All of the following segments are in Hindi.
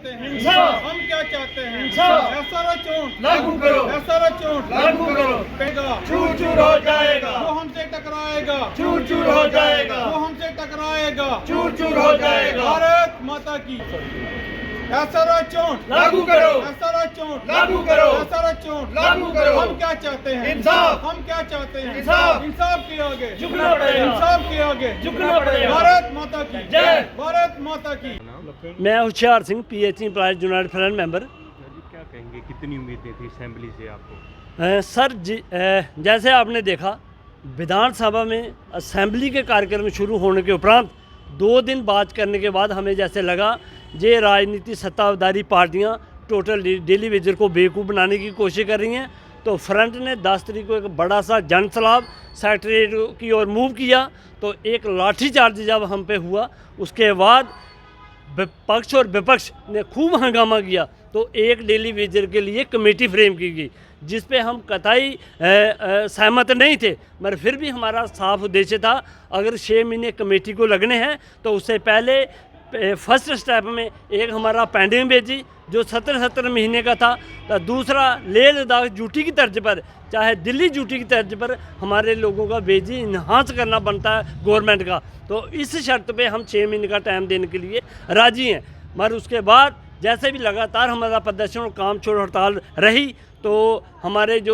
चाहते हैं? इंसाफ। हम क्या चाहते हैं? इंसाफ। एसआरओ चोट लागू करो। एसआरओ चोट लागू करो। पेगा चूर चूर हो जाएगा। वो हमसे टकराएगा चूर चूर हो जाएगा। वो हमसे टकराएगा चूर चूर हो जाएगा। भारत माता की एसआरओ चोट लागू करो। एसआरओ चोट लागू करो। एसआरओ चोट लागू करो। हम क्या चाहते हैं? इंसाफ। हम क्या चाहते हैं? इंसाफ। इंसाफ के आगे झुकना पड़ेगा। इंसाफ के आगे झुकना पड़ेगा। भारत माता की जय। भारत माता की। मैं Hoshiar Singh PH employees united front member. जी क्या कहेंगे, कितनी उम्मीदें थी असेंबली से आपको? सर जी, जैसे आपने देखा विधानसभा में असेंबली के कार्यक्रम शुरू होने के उपरांत 2 दिन बात करने के बाद हमें जैसे लगा ये राजनीति सत्ताधारी पार्टियां टोटल डेली वेजर को बेवकूफ़ बनाने की कोशिश कर रही हैं। तो फ्रंट ने 10 तारीख को एक बड़ा सा जन सलाब सेक्रेटरीट की ओर मूव किया। तो एक लाठीचार्ज जब हम पे हुआ उसके बाद पक्ष और विपक्ष ने खूब हंगामा किया। तो एक डेली वेजर के लिए कमेटी फ्रेम की गई जिस पे हम कतई सहमत नहीं थे, मगर फिर भी हमारा साफ उद्देश्य था अगर 6 महीने कमेटी को लगने हैं तो उससे पहले फर्स्ट स्टेप में एक हमारा पेंडिंग भेजी जो 17 महीने का था। तो दूसरा लेह लद्दाख ड्यूटी की तर्ज पर चाहे दिल्ली ड्यूटी की तर्ज पर हमारे लोगों का वेजी इन्हांस करना बनता है गवर्नमेंट का। तो इस शर्त पे हम 6 महीने का टाइम देने के लिए राजी हैं। मगर उसके बाद जैसे भी लगातार हमारा प्रदर्शन और काम छोड़ हड़ताल रही तो हमारे जो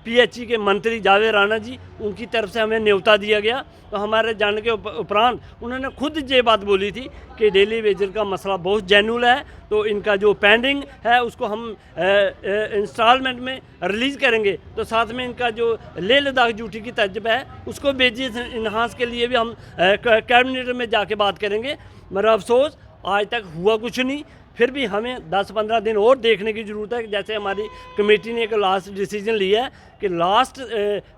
PHE के मंत्री जावेद राणा जी उनकी तरफ से हमें न्योता दिया गया। तो हमारे जाने के उपरांत उन्होंने खुद ये बात बोली थी कि डेली वेजर का मसला बहुत जेन्युइन है। तो इनका जो पेंडिंग है उसको हम इंस्टॉलमेंट में रिलीज़ करेंगे। तो साथ में इनका जो लेह लद्दाख ड्यूटी की तर्ज है उसको वेजेस इन्हांस के लिए भी हम कैबिनेट में जाके बात करेंगे। मगर अफसोस आज तक हुआ कुछ नहीं। फिर भी हमें 10-15 दिन और देखने की ज़रूरत है। जैसे हमारी कमेटी ने एक लास्ट डिसीजन लिया है कि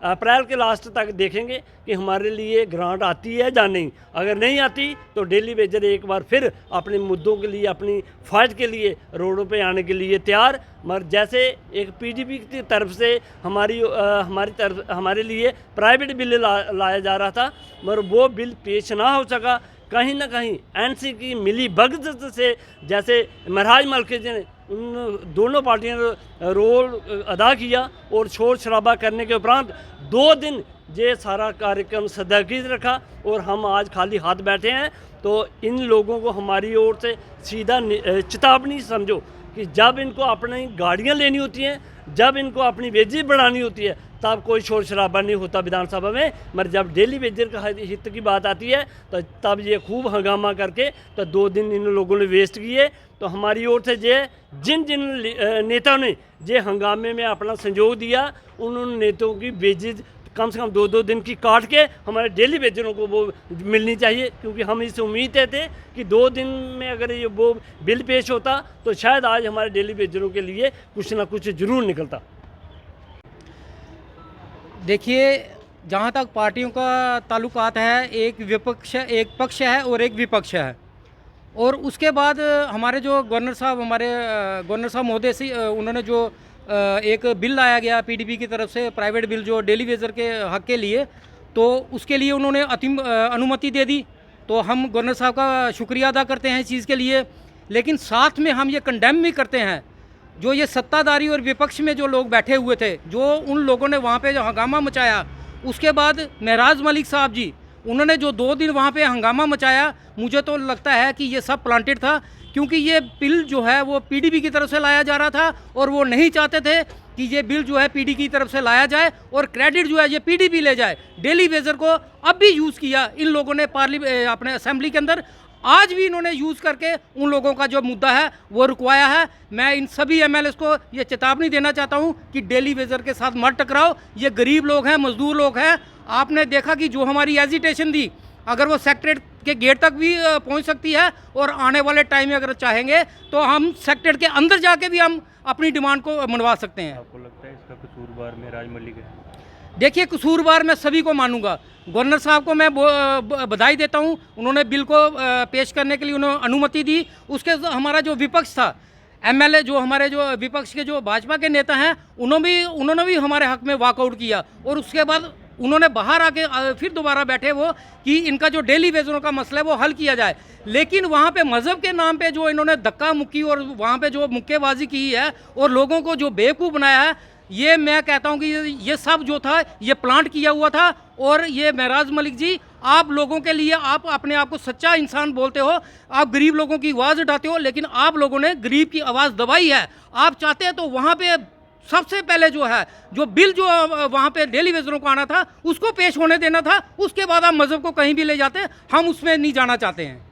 अप्रैल के लास्ट तक देखेंगे कि हमारे लिए ग्रांट आती है या नहीं। अगर नहीं आती तो डेली वेजर एक बार फिर अपने मुद्दों के लिए अपनी फाइट के लिए रोडों पे आने के लिए तैयार। मगर जैसे एक PDP की तरफ से हमारे लिए प्राइवेट बिल लाया जा रहा था मगर वो बिल पेश ना हो सका। कहीं ना कहीं NC की मिली भगत से जैसे महराज मलके जी ने उन दोनों पार्टियों ने रोल अदा किया और शोर शराबा करने के उपरांत 2 दिन ये सारा कार्यक्रम स्थगित रखा और हम आज खाली हाथ बैठे हैं। तो इन लोगों को हमारी ओर से सीधा चेतावनी समझो कि जब इनको अपनी गाड़ियाँ लेनी होती हैं, जब इनको अपनी वेजेस बढ़ानी होती है तब कोई शोर शराबा नहीं होता विधानसभा में। मगर जब डेली वेजर का हित की बात आती है तो तब ये खूब हंगामा करके तो 2 दिन इन लोगों ने वेस्ट किए। तो हमारी ओर से जिन नेताओं ने ये हंगामे में अपना सहयोग दिया उन नेताओं की वेजेस कम से कम 2-2 दिन की काट के हमारे डेली वेजरों को वो मिलनी चाहिए। क्योंकि हम इस उम्मीद थे कि 2 दिन में अगर ये वो बिल पेश होता तो शायद आज हमारे डेली वेजरों के लिए कुछ ना कुछ ज़रूर निकलता। देखिए, जहाँ तक पार्टियों का ताल्लुकात है, एक पक्ष है और एक विपक्ष है। और उसके बाद हमारे जो गवर्नर साहब महोदय से उन्होंने जो एक बिल लाया गया PDP की तरफ से, प्राइवेट बिल जो डेली वेजर के हक के लिए, तो उसके लिए उन्होंने अनुमति दे दी। तो हम गवर्नर साहब का शुक्रिया अदा करते हैं इस चीज़ के लिए। लेकिन साथ में हम ये कंडेम भी करते हैं जो ये सत्ताधारी और विपक्ष में जो लोग बैठे हुए थे, जो उन लोगों ने वहाँ पे जो हंगामा मचाया। उसके बाद महराज मलिक साहब जी उन्होंने जो 2 दिन वहाँ पे हंगामा मचाया, मुझे तो लगता है कि ये सब प्लांटेड था। क्योंकि ये बिल जो है वो PDP की तरफ से लाया जा रहा था और वो नहीं चाहते थे कि ये बिल जो है PDP की तरफ से लाया जाए और क्रेडिट जो है ये PDP ले जाए। डेली वेजर को अब भी यूज़ किया इन लोगों ने अपने असेंबली के अंदर। आज भी इन्होंने यूज़ करके उन लोगों का जो मुद्दा है वो रुकवाया है। मैं इन सभी MLAs को ये चेतावनी देना चाहता हूँ कि डेली वेजर के साथ मत टकराओ। ये गरीब लोग हैं, मजदूर लोग हैं। आपने देखा कि जो हमारी एजिटेशन थी अगर वो सेक्रेटरीट के गेट तक भी पहुंच सकती है और आने वाले टाइम में अगर चाहेंगे तो हम सेक्रेटरीट के अंदर जाके भी हम अपनी डिमांड को मनवा सकते हैं। आपको लगता है इसका कसूरवार महराज मलिक है? देखिए, कसूरवार मैं सभी को मानूंगा। गवर्नर साहब को मैं बधाई देता हूं, उन्होंने बिल को पेश करने के लिए उन्होंने अनुमति दी। उसके हमारा जो विपक्ष था, MLA जो हमारे जो विपक्ष के जो भाजपा के नेता हैं, उन्होंने भी हमारे हक में वॉकआउट किया। और उसके बाद उन्होंने बाहर आके फिर दोबारा बैठे वो कि इनका जो डेली वेजरों का मसला है वो हल किया जाए। लेकिन वहाँ पे मज़हब के नाम पे जो इन्होंने धक्का मुक्की और वहाँ पे जो मुक्केबाजी की है और लोगों को जो बेवकूफ़ बनाया है, ये मैं कहता हूँ कि ये सब जो था ये प्लांट किया हुआ था। और ये महराज मलिक जी, आप लोगों के लिए आप अपने आप को सच्चा इंसान बोलते हो, आप गरीब लोगों की आवाज़ उठाते हो, लेकिन आप लोगों ने गरीब की आवाज़ दबाई है। आप चाहते हैं तो वहाँ पे सबसे पहले जो है जो बिल जो वहाँ पे डेली वेजरों को आना था उसको पेश होने देना था, उसके बाद आप मज़हब को कहीं भी ले जाते, हम उसमें नहीं जाना चाहते हैं।